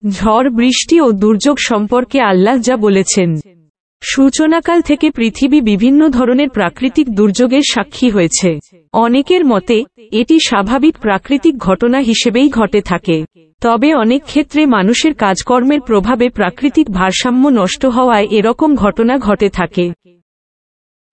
ঝড় বৃষ্টি ও দুর্যোগ সম্পর্কে আল্লাহ যা বলেছেন। সূচনাকাল থেকে পৃথিবী বিভিন্ন ধরনের প্রাকৃতিক দুর্যোগের সাক্ষী হয়েছে। অনেকের মতে এটি স্বাভাবিক প্রাকৃতিক ঘটনা হিসেবেই ঘটে থাকে, তবে অনেক ক্ষেত্রে মানুষের কাজকর্মের প্রভাবে প্রাকৃতিক ভারসাম্য নষ্ট হওয়ায় এরকম ঘটনা ঘটে থাকে।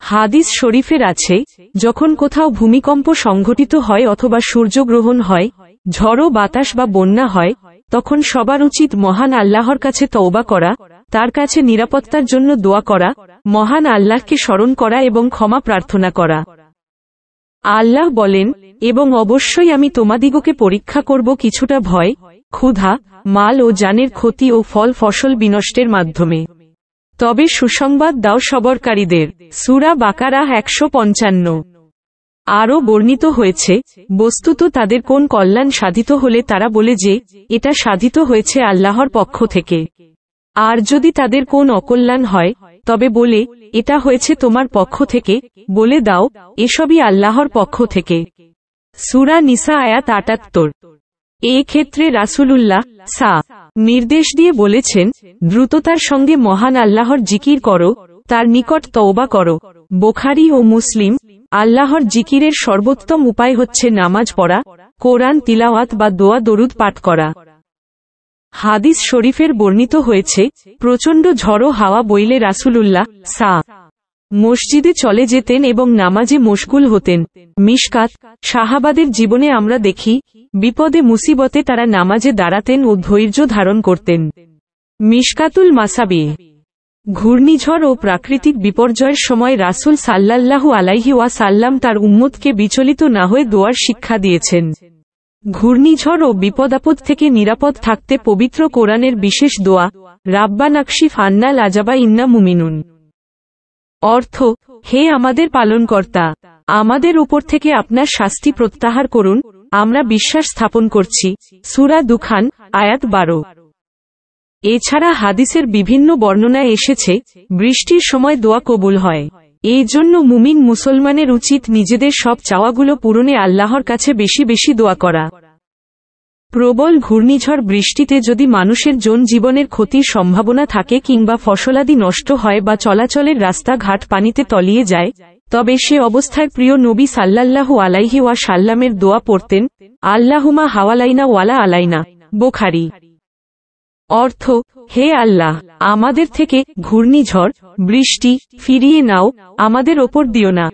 হাদিস শরীফের আছে, যখন কোথাও ভূমিকম্প সংঘটিত হয় অথবা সূর্যগ্রহণ হয়, ঝড়ো বাতাস বা বন্যা হয়, তখন সবার উচিত মহান আল্লাহর কাছে তওবা করা, তার কাছে নিরাপত্তার জন্য দোয়া করা, মহান আল্লাহকে স্মরণ করা এবং ক্ষমা প্রার্থনা করা। আল্লাহ বলেন, এবং অবশ্যই আমি তোমাদিগকে পরীক্ষা করব কিছুটা ভয়, ক্ষুধা, মাল ও জানের ক্ষতি ও ফল ফসল বিনষ্টের মাধ্যমে। তবে সুসংবাদ দাও সবরকারীদের। সূরা বাকারা 155। আরও বর্ণিত হয়েছে, বস্তুত তাদের কোন কল্যাণ সাধিত হলে তারা বলে যে, এটা সাধিত হয়েছে আল্লাহর পক্ষ থেকে। আর যদি তাদের কোন অকল্যাণ হয়, তবে বলে, এটা হয়েছে তোমার পক্ষ থেকে, বলে দাও, এসবই আল্লাহর পক্ষ থেকে। সূরা নিসা আয়াত ৭৮। এই ক্ষেত্রে রাসূলুল্লাহ নির্দেশ দিয়ে বলেছেন, দ্রুততার সঙ্গে মহান আল্লাহর জিকির করো, তার নিকট তওবা করো। বুখারী ও মুসলিম। আল্লাহর জিকিরের সর্বোত্তম উপায় হচ্ছে নামাজ পড়া, কোরআন তিলাওয়াত বা দোয়া দরুদ পাঠ করা। হাদিস শরীফের বর্ণিত হয়েছে, প্রচণ্ড ঝড়ো হাওয়া বইলে রাসূলুল্লাহ মসজিদে চলে যেতেন এবং নামাজে মশগুল হতেন। মিশকাত। সাহাবাদের জীবনে আমরা দেখি, বিপদে মুসিবতে তারা নামাজে দাঁড়াতেন ও ধৈর্য ধারণ করতেন। মিশকাতুল মাসাবিহ। ঘূর্ণিঝড় ও প্রাকৃতিক বিপর্যয়ের সময় রাসূল সাল্লাল্লাহু আলাইহি ওয়াসাল্লাম তার উম্মতকে বিচলিত না হয়ে দোয়ার শিক্ষা দিয়েছেন। ঘূর্ণিঝড় ও বিপদাপদ থেকে নিরাপদ থাকতে পবিত্র কোরআনের বিশেষ দোয়া, রাব্বানা কশিফ আন্নাল আযাবা ইন্না মুমিনুন। অর্থ, হে আমাদের পালনকর্তা, আমাদের উপর থেকে আপনার শাস্তি প্রত্যাহার করুন, আমরা বিশ্বাস স্থাপন করছি। সূরা দুখান, আয়াত 12। এছাড়া হাদিসের বিভিন্ন বর্ণনায় এসেছে, বৃষ্টির সময় দোয়া কবুল হয়। এই জন্য মুমিন মুসলমানের উচিত নিজেদের সব চাওয়াগুলো পূরণে আল্লাহর কাছে বেশি বেশি দোয়া করা। প্রবল ঘূর্ণিঝড় বৃষ্টিতে যদি মানুষের জীবনের ক্ষতির সম্ভাবনা থাকে কিংবা ফসলাদি নষ্ট হয় বা চলাচলের রাস্তাঘাট পানিতে তলিয়ে যায়, তবে সে অবস্থায় প্রিয় নবী সাল্লাল্লাহু আলাইহি ওয়াসাল্লামের দোয়া পড়তেন, আল্লাহুমা হাওয়ালাইনা ওয়ালা আলাইনা। বুখারী। অর্থ, হে আল্লাহ, আমাদের থেকে ঘূর্ণিঝড়, বৃষ্টি ফিরিয়ে নাও, আমাদের ওপর দিও না।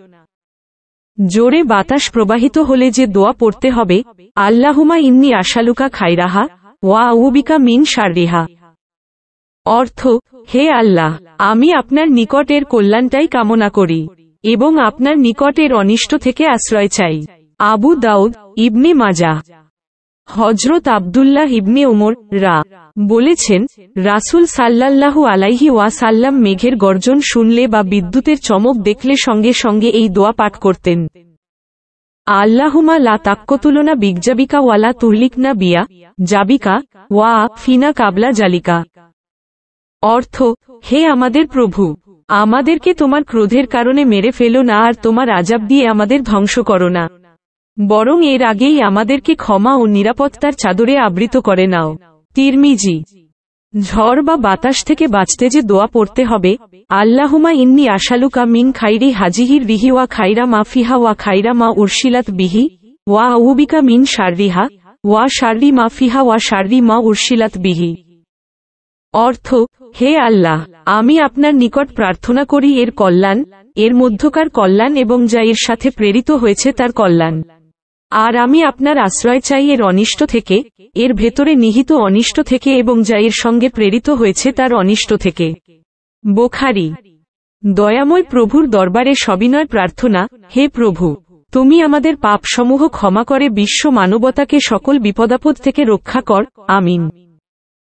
জোরে বাতাস প্রবাহিত হলে যে দোয়া পড়তে হবে, আল্লাহুমা ইন্নী আশালুকা খাইরাহা, ওয়া আউযুবিকা মিন শাররিহা। অর্থ, হে আল্লাহ, আমি আপনার নিকটের কল্যাণটাই কামনা করি এবং আপনার নিকটের অনিষ্ট থেকে আশ্রয় চাই। আবু দাউদ, ইবনে মাজাহ। হযরত আব্দুল্লাহ ইবনে ওমর বলেছেন, রাসূল সাল্লাল্লাহু আলাইহি ওয়াসাল্লাম মেঘের গর্জন শুনলে বা বিদ্যুতের চমক দেখলে সঙ্গে সঙ্গে এই দোয়া পাঠ করতেন, আল্লাহুমা লা তাক্কুতুলনা বিগজাবিকা ওয়ালা তুহলিকনা বিয়া জাবিকা ওয়া ফিনা কাবলা জালিকা। অর্থ, হে আমাদের প্রভু, আমাদেরকে তোমার ক্রোধের কারণে মেরে ফেলো না আর তোমার আযাব দিয়ে আমাদের ধ্বংস করো না, বরং এর আগেই আমাদেরকে ক্ষমা ও নিরাপত্তার চাদরে আবৃত করে নাও। তিরমিজি। ঝড় বা বাতাস থেকে বাঁচতে যে দোয়া পড়তে হবে, আল্লাহুমা ইন্নী আশালুকা মিন খাইরি হাজিহির রিহি ওয়া খাইরা মা ফিহা ওয়া খাইরা মা উরশিলাত বিহি, ওয়া আউযুবিকা মিন শাররিহা, ওয়া শাররি মা ফিহা ওয়া শাররি মা উরশিলাত বিহি। অর্থ, হে আল্লাহ, আমি আপনার নিকট প্রার্থনা করি এর কল্যাণ, এর মধ্যকার কল্যাণ এবং যা এর সাথে প্রেরিত হয়েছে তার কল্যাণ। আর আমি আপনার আশ্রয় চাই এর অনিষ্ট থেকে, এর ভেতরে নিহিত অনিষ্ট থেকে এবং যা এর সঙ্গে প্রেরিত হয়েছে তার অনিষ্ট থেকে। বুখারী। দয়াময় প্রভুর দরবারে সবিনয় প্রার্থনা, হে প্রভু, তুমি আমাদের পাপসমূহ ক্ষমা করে বিশ্ব মানবতাকে সকল বিপদাপদ থেকে রক্ষা কর। আমিন।